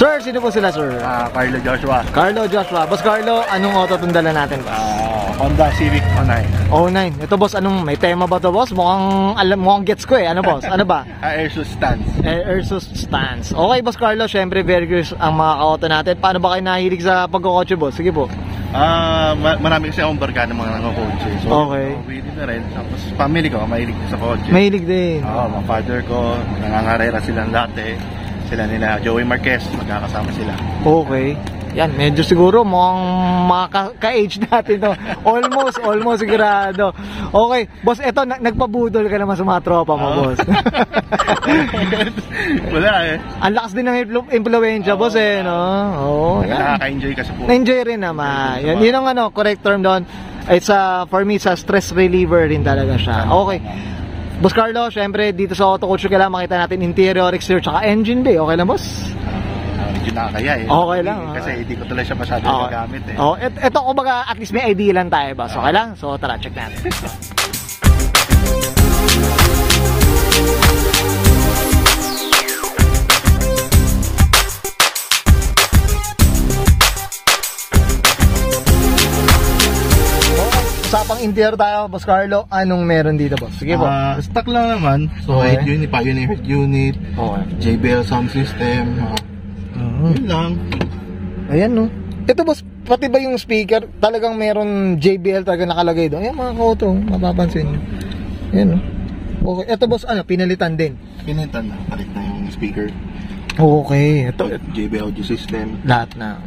Sir, sino po sila, sir? Carlo Joshua. Carlo Joshua. Boss Carlo, anong auto itong dala natin, boss? Honda Civic 09. 09. Ito, boss, anong may tema ba to, boss? Mukhang gets ko eh. Ano, boss? Ano ba? Airsus stance. Airsus stance. Okay, boss Carlo, syempre very curious ang mga auto natin. Paano ba kayo nahilig sa pagkakotse, boss? Sige po. Marami kasi akong barkada mga nangakotse. So, okay. Pwede na rin. Tapos family ko, mahilig sa kotse. Mahilig din. Mga father ko, nangangarera silang dati. Sila nila Joey Marquez, magkakasama sila. Okay. Yan, medyo siguro mga ka-age natin to. Almost sigurado. Okay, boss, eto nagpabudol ka naman sa mga tropa mo, boss. Wala eh. Ang lakas din ng impluwensya, boss eh, no? Nakaka-enjoy kasi po. Na-enjoy rin naman. Yun ang correct term doon. It's for me, sa stress reliever rin talaga siya. Okay. Boss Carlo, syempre dito sa Auto Culture kailangan makita natin interior, exterior, tsaka engine bay. Okay lang, boss? Medyo nakakaya eh. Okay lang. Kasi hindi ko talaga siya masyado nagamit eh. Ito kumbaga at least may idea lang tayo, boss. Okay lang? So tara, check natin. Usapang interior tayo, boss Carlo. Anong meron dito, boss? Sige po. Stock lang naman. So, okay. 8 unit, Pioneer unit, okay. JBL sound system. Yun lang. Ayan, no. Ito, boss, pati ba yung speaker, talagang meron JBL talaga nakalagay doon? Ayan, mga kauto, mapapansin nyo. Ayan, no. Okay. Ito, boss, pinalitan din? Pinalitan na. Palit na yung speaker. Okay. Ito, JBL audio system. lahat na.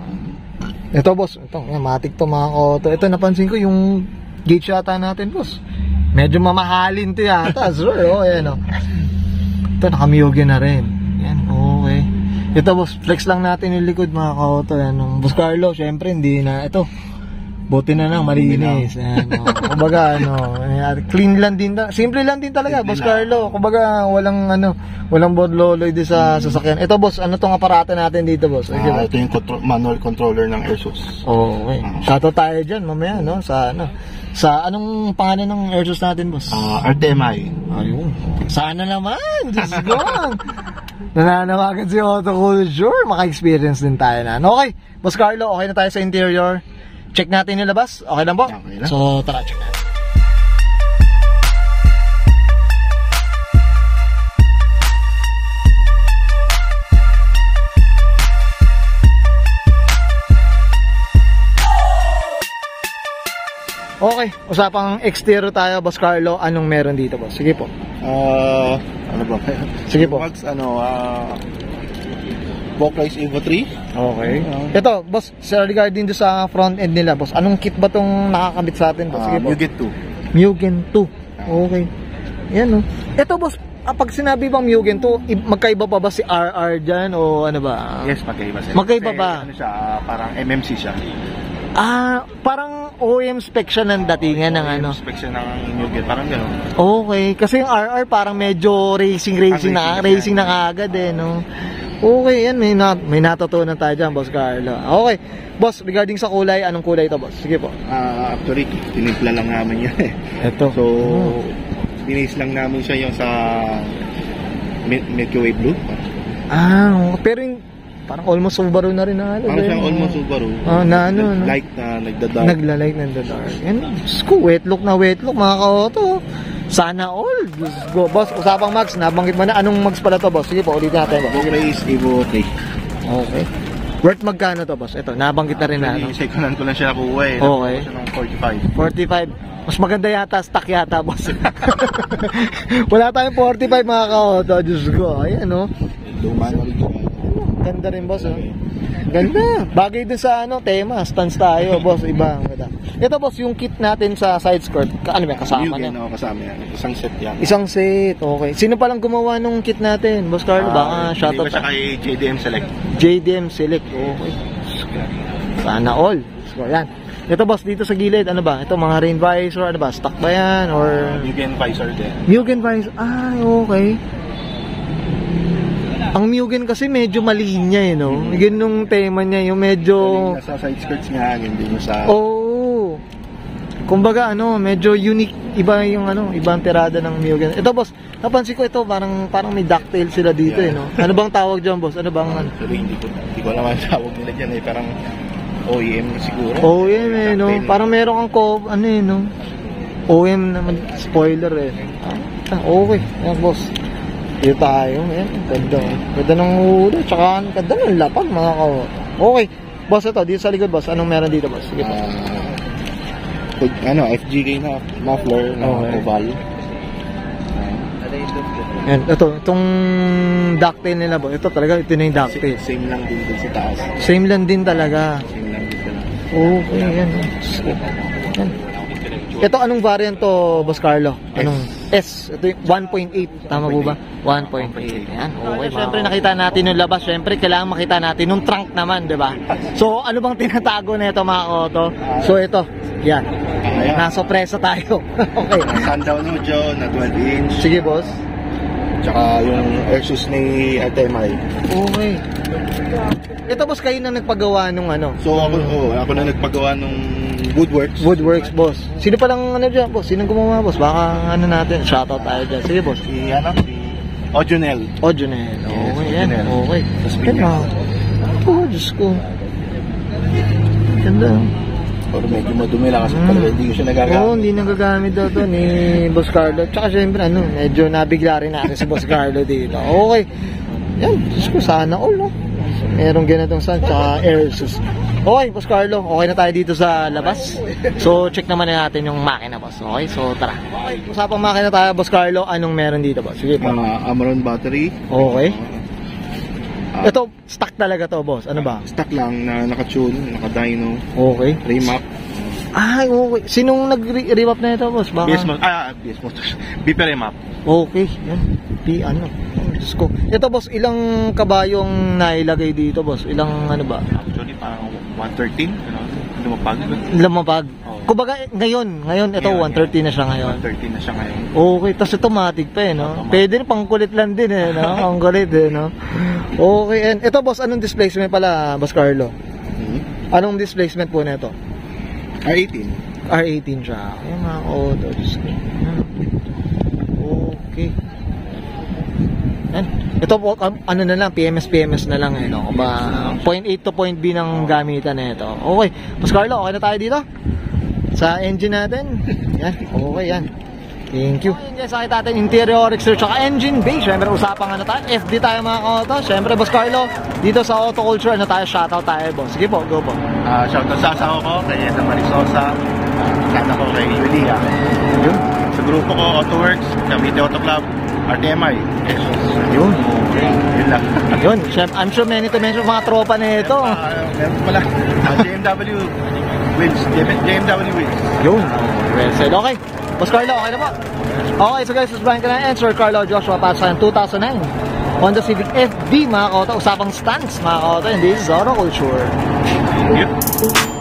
Ito, boss, matik to mga kauto. Ito, napansin ko yung gauge yata natin, boss. Medyo mamahalin to yata, sir. Ayan, no. Ito, nakamiyogin na rin. Ayan, okay. Ito, boss, flex lang natin yung likod mga kauto. Ayan, boss Carlo, syempre hindi na. Ito, buti na lang, malinis. Ayan, kumbaga, clean lang din. Simple lang din talaga, boss Carlo. Kumbaga, walang bodloloy din sa sasakyan. Ito, boss, ano tong aparata natin dito, boss? Ito yung manual controller ng Airsus. Okay. Shoutout tayo dyan, mamaya, no? Sa anong pangalan ng Airsus natin, boss? RTMI. Ayun. Sana naman, Diyos ko. Nananawagan si Auto Culture, maka-experience din tayo na. Okay, boss Carlo, okay na tayo sa interior. Check natin yung labas. Okay lang po? Okay lang. So, tara, check natin. Okay, usapang exterior tayo, boss Carlo. Anong meron dito, boss? Sige po. Ano ba? Sige po. Max, Vocalize Evo 3. Okay. Ito, boss, regarding do sa front end nila, boss, anong kit ba tong nakakabit sa atin, boss? Sige po. Mugen 2. Mugen 2. Okay. Yan, no. Ito, boss, pag sinabi bang Mugen 2, magkaiba pa ba si RR dyan o ano ba? Yes, magkaiba siya. Magkaiba ba? Ano siya, parang MMC siya. Parang OEM spec siya ng datingan ng ano. OEM spec siya ng Mugen, parang gano'n. Okay, kasi yung RR parang medyo racing na agad eh, no. Okay, yan, may natutunan tayo dyan, boss Carlo. Okay, boss, regarding sa kulay, anong kulay ito, boss? Sige po. Actually, tinimpla lang namin yan eh. Ito. So, dinis lang namin siya yung sa Milky Way Blue. Pero yung parang almost Subaru na rin na ano. Parang siyang almost Subaru. Light na nagda-dark. Nagla-light na nagda-dark. And wet look, mga ka-auto. Sana all. Go, boss, usapang mags, nabanggit mo na. Anong mags pala to, boss? Sige po, ulitin natin. Vocalize Evo 3. Okay. Worth magkano to, boss? Ito, nabanggit na rin na. Second hand ko lang siya nakuha eh. Okay. Nakuha siya ng 45. 45. Mas maganda yata, stock yata, boss. Wala tayong 45, mga ka-auto. Diyos ko. Ayan, no? Ganda rin, boss, Ganda. Bagay din sa tema, stance tayo, boss, iba. Ito, boss, yung kit natin sa side skirt, ano ba, kasama niya? Kasama yan. Isang set yan. Isang set, okay. Sino palang gumawa nung kit natin, boss Carlo? Baka shoutout siya kay JDM Select. JDM Select, okay. Sana all. So, yan. Ito, boss, dito sa gilid, ano ba? Ito, mga rain visor, ano ba? Stock ba yan? Or Mugen visor din. Mugen visor, okay. Ang Mugen kasi medyo malinya no? Ganun tema niya, yung medyo sa side skirts niya, hindi mo sa Kumbaga medyo unique, iba yung ibang tirada ng Mugen. Ito boss, napansin ko ito parang may ducktail sila dito no. Ano bang tawag diyan boss? Ano bang Actually, hindi ko naman tawag nila diyan parang OEM siguro. OEM no. Parang meron kang no. OEM naman, spoiler okay. Yan boss. Dito tayo, ganda. Ganda ng ulo, tsaka ganda ng lapag mga Okay. Boss, ito, dito sa likod boss, anong meron dito boss? Sige po. FGK na muffler na oval. Yan, itong ducktail nila boss. Ito talaga, ito na yung ducktail. Same lang din sa taas. Same lang din talaga. Same lang din talaga. Okay, yan. Yan. Ito, anong variant to, Boss Carlo? Anong S? Ito yung 1.8. Tama po ba? 1.8. Yan. Okay. Siyempre, nakita natin yung labas. Siyempre, kailangan makita natin yung trunk naman, di ba? So, ano bang tinatago na ito, mga auto? So, ito. Yan. Nasa presa tayo. Okay. Sundown Ujo na 12 inch. Sige, boss. Tsaka yung Airsus ni RTMI. Okay. Ito, boss, kayo na nagpagawa nung So, ako na nagpagawa nung Woodworks. Woodworks, boss. Sino palang dyan, boss? Sino gumawa, boss? Baka natin, shoutout tayo dyan. Sige, boss. Si Ojonel. Ojonel. Okay, yan. Okay. Tapos Diyos ko. Ganda. Pero medyo madumi lang kasi talaga hindi ko siya nagagamit. Oo, hindi nagagamit daw to ni Boss Carlo. Tsaka syempre, medyo nabigla rin natin si Boss Carlo dito. Okay. Yan, Diyos ko, sana all, no? Merong ganitong sun, tsaka Airsus. Okay, Boss Carlo, okay na tayo dito sa labas. So, check naman natin yung makina, boss. Okay, so tara. Okay, usapang makina tayo, Boss Carlo. Anong meron dito, boss? Sige po. Amaron battery. Okay. Ito, stock talaga to, boss. Ano ba? Stock lang na naka-tune, naka-dyno. Okay. Remap. Ay, okay. Sinong nag-remap na ito, boss? Baka... BS Motors. BP Remap. Okay. Yan. Diyos ko. Ito, boss, ilang kabayong nailagay dito, boss? Ilang ba? Actually, parang 113. Lumapag. Kumbaga, ngayon, ito, 130 na siya ngayon. 130 na siya ngayon. Okay, tapos automatic pa no? Pwede rin, pangkulit lang din no? Ang kulit no? Okay, and ito boss, anong displacement pala, Boss Carlo? Anong displacement po nito? R18. R18 siya. Ayan mga autos. Okay. Yan. Ito po, na lang, PMS na lang no? 0.8 to point B ng gamitan na ito. Okay, Boss Carlo, okay na tayo dito? Sa engine natin. Yan, okay yan. Thank you. Ayun guys, nakita natin interior, exterior, tsaka engine bay. Siyempre, usapang tayo. FD tayo mga auto. Siyempre, Boss Carlo, dito sa Auto Culture, tayo, shoutout tayo, boss. Sige po, go po. Shoutout sa asawa ko, kay Edna Marisosa. Sana ko kay Yulia. Sa grupo ko, AutoWorks, Cavite Auto Club, RTMI. Yun. Okay, yun lang. Yun, I'm sure many to mention mga tropa na ito. Meron pala. JMW Wheels. JMW Wheels. Yun. Well said. Okay. Boss Carlo, okay na po. Okay, so guys, this is Brian Canan and Sir Carlo Joshua para sa 2009 Honda Civic FD mga kauto. Usapang stance mga kauto. And this is Auto Culture. Yep.